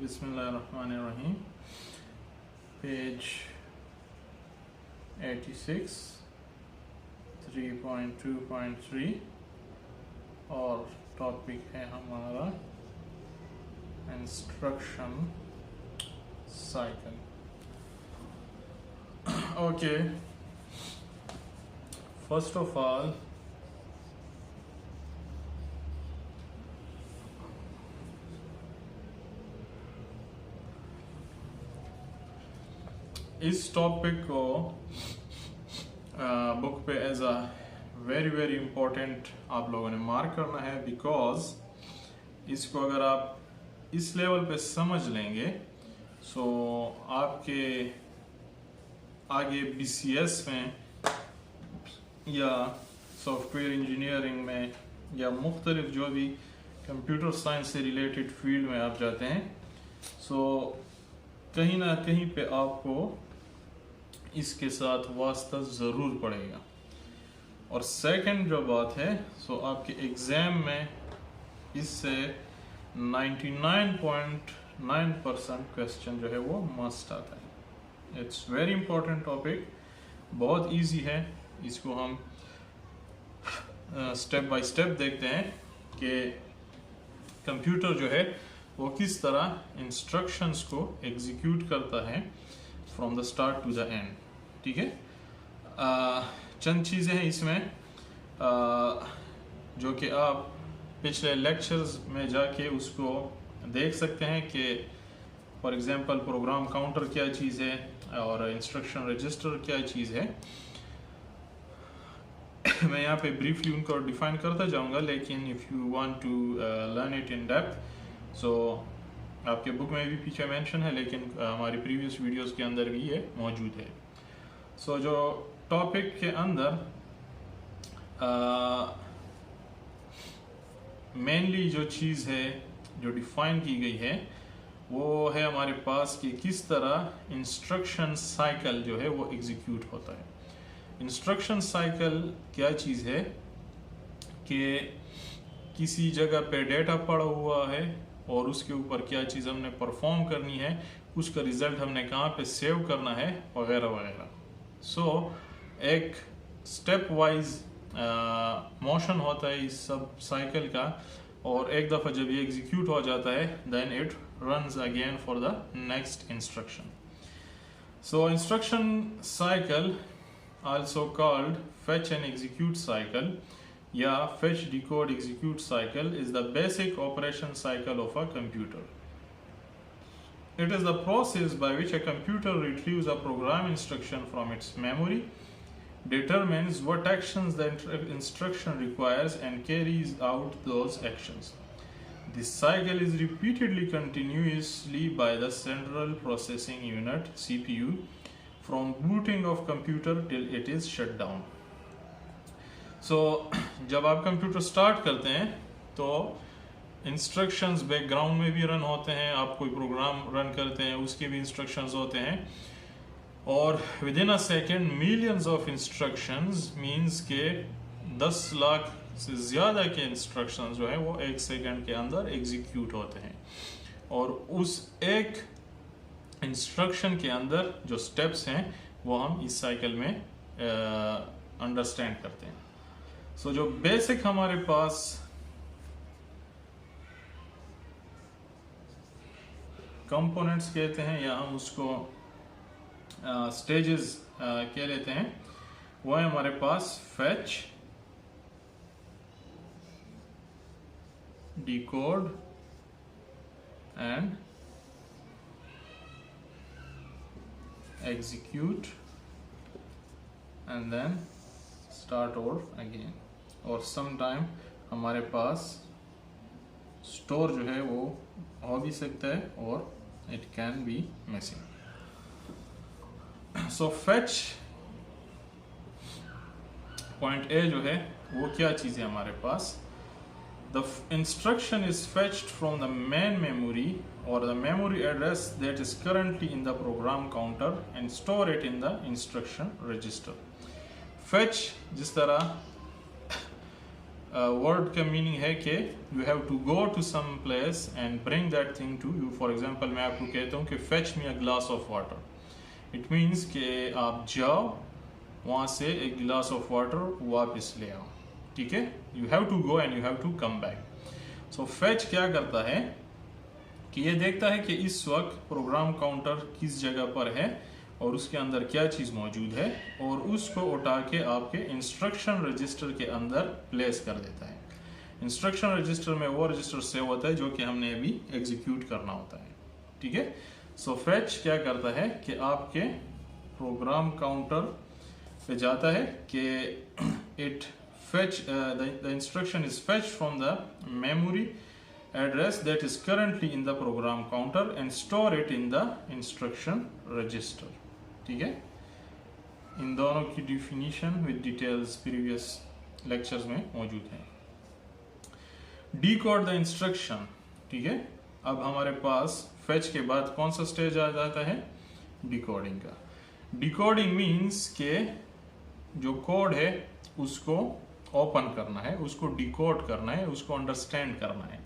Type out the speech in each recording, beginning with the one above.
बिस्मिल्लाहिर्रहमानिर्रहीम। पेज 86 3.2.3 और टॉपिक है हमारा instruction cycle. Okay, first of all इस टॉपिक को बुक पे एज अ वेरी इम्पोर्टेंट आप लोगों ने मार्क करना है, बिकॉज इसको अगर आप इस लेवल पे समझ लेंगे सो आपके आगे BCS में या सॉफ्टवेयर इंजीनियरिंग में या मुख्तलिफ जो भी कंप्यूटर साइंस से रिलेटेड फील्ड में आप जाते हैं सो कहीं ना कहीं पे आपको इसके साथ वास्ता ज़रूर पड़ेगा। और सेकंड जो बात है सो आपके एग्ज़ाम में इससे 99.9% क्वेश्चन जो है वो मस्ट आता है। इट्स वेरी इंपॉर्टेंट टॉपिक, बहुत इजी है। इसको हम स्टेप बाय स्टेप देखते हैं कि कंप्यूटर जो है वो किस तरह इंस्ट्रक्शंस को एग्जीक्यूट करता है from the start to the end. ठीक है, चंद चीज़ें हैं इसमें जो कि आप पिछले लेक्चर्स में जाके उसको देख सकते हैं कि फॉर एग्जांपल प्रोग्राम काउंटर क्या चीज़ है और इंस्ट्रक्शन रजिस्टर क्या चीज़ है। मैं यहाँ पे ब्रीफली उनको डिफाइन करता जाऊँगा, लेकिन if you want to learn it in depth so आपके बुक में भी पीछे मेंशन है, लेकिन हमारी प्रीवियस वीडियोस के अंदर भी ये मौजूद है। सो जो टॉपिक के अंदर मेनली जो चीज़ है जो डिफाइन की गई है वो है हमारे पास कि किस तरह इंस्ट्रक्शन साइकिल जो है वो एग्जीक्यूट होता है। इंस्ट्रक्शन साइकिल क्या चीज़ है कि किसी जगह पे डेटा पड़ा हुआ है और उसके ऊपर क्या चीज़ हमने परफॉर्म करनी है, उसका रिजल्ट हमने कहाँ पे सेव करना है वगैरह वगैरह। सो एक स्टेप वाइज मोशन होता है इस सब साइकिल का, और एक दफ़ा जब ये एग्जीक्यूट हो जाता है then it runs again for the next instruction. So instruction cycle also called fetch and execute cycle या fetch decode execute cycle is the basic operation cycle of a computer. It is the process by which a computer retrieves a program instruction from its memory, determines what actions the instruction requires and carries out those actions. This cycle is repeatedly continuously by the central processing unit CPU from booting of computer till it is shut down. So जब आप computer start करते हैं तो instructions background में भी run होते हैं, आप कोई प्रोग्राम रन करते हैं उसके भी इंस्ट्रक्शंस होते हैं, और with in a second millions of instructions means के 10 लाख से ज़्यादा के इंस्ट्रक्शंस जो है वो एक सेकेंड के अंदर एग्जीक्यूट होते हैं। और उस एक इंस्ट्रक्शन के अंदर जो स्टेप्स हैं वो हम इस साइकिल में अंडरस्टैंड करते हैं। सो जो बेसिक हमारे पास कंपोनेंट्स कहते हैं या हम उसको स्टेजेस कह लेते हैं, वो है हमारे पास fetch, decode and execute and then start over again। और sometime हमारे पास store जो है वो हो भी सकता है और it can be missing। so fetch point A जो है वो क्या चीज़ है हमारे पास। The instruction is fetched from the main memory or the memory address that is currently in the program counter and store it in the instruction register। Fetch जिस तरह word का meaning है कि you have to go to some place and bring that thing to you. For example मैं आपको कहता हूँ कि fetch me a glass of water. It means कि आप जाओ वहाँ से एक गिलास ऑफ वाटर वापस ले आओ, ठीक है। You have to go and you have to come back. So fetch क्या करता है कि ये देखता है कि इस वक्त प्रोग्राम काउंटर किस जगह पर है और उसके अंदर क्या चीज़ मौजूद है, और उसको उठा के आपके इंस्ट्रक्शन रजिस्टर के अंदर प्लेस कर देता है। इंस्ट्रक्शन रजिस्टर में वो रजिस्टर सेव होता है जो कि हमने अभी एग्जीक्यूट करना होता है, ठीक है। सो फेच क्या करता है कि आपके प्रोग्राम काउंटर पे जाता है कि it fetch the instruction is fetched from the memory address that is currently in the program counter and store it in the instruction register, ठीक है। इन दोनों की definition with details previous lectures में मौजूद है। डिकोड द इंस्ट्रक्शन, ठीक है। अब हमारे पास फेच के बाद कौन सा स्टेज आ जाता है? डिकोडिंग का। डिकोडिंग मीन्स के जो कोड है उसको ओपन करना है, उसको डिकोड करना है, उसको अंडरस्टैंड करना है।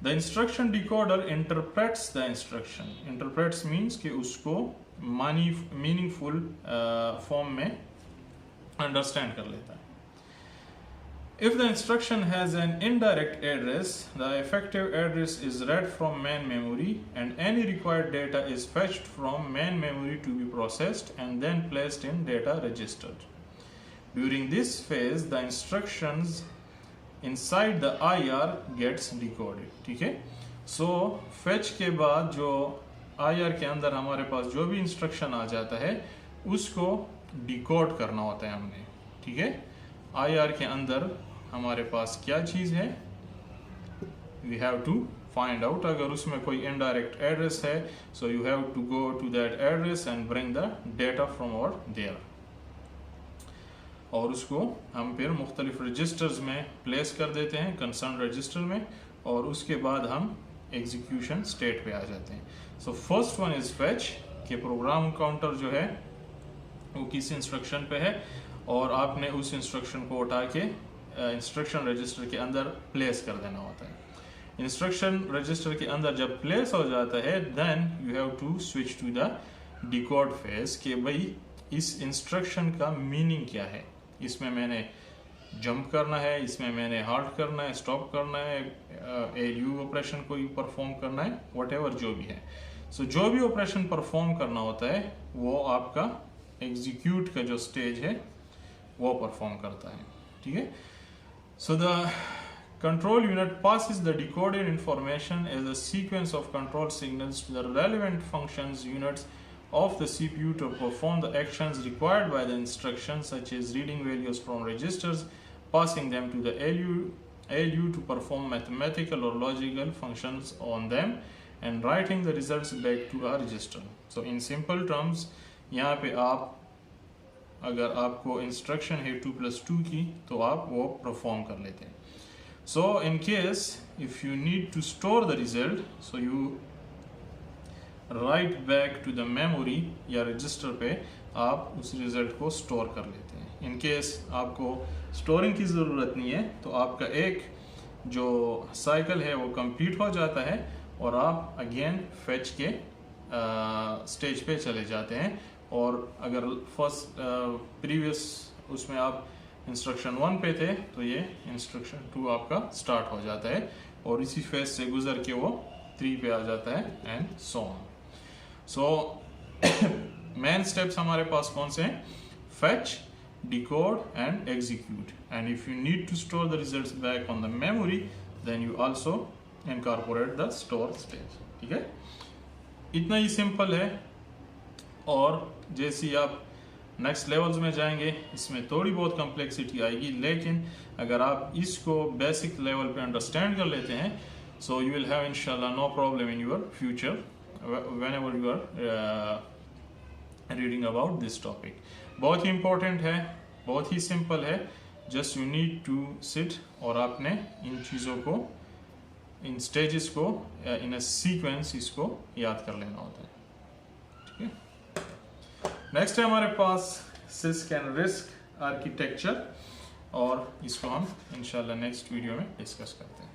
The instruction decoder interprets the instruction. Interprets means कि उसको मीनिंगफुल फॉर्म में अंडरस्टैंड कर लेता है। If the instruction has an indirect address, the effective address is read from main memory and any required data is fetched from main memory to be processed and then placed in data register. During this phase, the instructions inside the IR gets decoded, ठीक है। So fetch के बाद जो IR के अंदर हमारे पास जो भी इंस्ट्रक्शन आ जाता है उसको डिकोड करना होता है हमने, ठीक है। IR के अंदर हमारे पास क्या चीज़ है, we have to find out। अगर उसमें कोई इनडायरेक्ट एड्रेस है, so you have to go to that address and bring the data from over there। और उसको हम फिर मुख्तलिफ रजिस्टर्स में प्लेस कर देते हैं, कंसर्न रजिस्टर में, और उसके बाद हम एग्जीक्यूशन स्टेट पे आ जाते हैं। So first one is fetch, कि प्रोग्राम काउंटर जो है वो किस इंस्ट्रक्शन पे है और आपने उस इंस्ट्रक्शन को उठा के इंस्ट्रक्शन रजिस्टर के अंदर प्लेस कर देना होता है। इंस्ट्रक्शन रजिस्टर के अंदर जब प्लेस हो जाता है then you have to switch to the decode phase, कि भाई इस इंस्ट्रक्शन का मीनिंग क्या है। इसमें मैंने जंप करना है, इसमें मैंने हाल्ट करना है, स्टॉप करना है, एलयू ऑपरेशन कोई परफॉर्म करना है, व्हाटएवर जो भी है। सो जो भी ऑपरेशन परफॉर्म करना होता है वो आपका एग्जीक्यूट का जो स्टेज है वो परफॉर्म करता है, ठीक है। So the control unit passes the decoded information as a sequence of control signals to the relevant functions units of the CPU to perform the actions required by the instructions, such as reading values from registers, passing them to the ALU to perform mathematical or logical functions on them, and writing the results back to a register. So in simple terms, यहाँ पे आप अगर आपको instruction है 2+2 की तो आप वो परफॉर्म कर लेते हैं। So in case if you need to store the result, so you write back to the memory या रजिस्टर पे आप उस रिजल्ट को स्टोर कर लेते हैं। इन केस आपको स्टोरिंग की ज़रूरत नहीं है तो आपका एक जो साइकिल है वो कंप्लीट हो जाता है और आप अगेन फेच के स्टेज पे चले जाते हैं। और अगर फर्स्ट प्रीवियस उसमें आप इंस्ट्रक्शन 1 पे थे तो ये इंस्ट्रक्शन 2 आपका स्टार्ट हो जाता है और इसी फेज से गुजर के वो 3 पे आ जाता है and so on. So main steps हमारे पास कौन से हैं? Fetch, decode and execute. And if you need to store the results back on the memory then you also incorporate the store stage, ठीक है। इतना ही सिंपल है। और जैसे ही आप नेक्स्ट लेवल्स में जाएंगे इसमें थोड़ी बहुत कम्प्लेक्सिटी आएगी, लेकिन अगर आप इसको बेसिक लेवल पे अंडरस्टैंड कर लेते हैं सो यू विल हैव इंशाल्लाह no problem in your future whenever you are reading about this topic. बहुत ही इंपॉर्टेंट है, बहुत ही सिंपल है, just you need to sit और आपने इन चीज़ों को, इन स्टेजेस को इन अ सीक्वेंस इसको याद कर लेना होता है, ठीक है। नेक्स्ट है हमारे पास सिस्क एंड रिस्क आर्किटेक्चर। और इसको हम इंशाल्लाह नेक्स्ट वीडियो में डिस्कस करते हैं।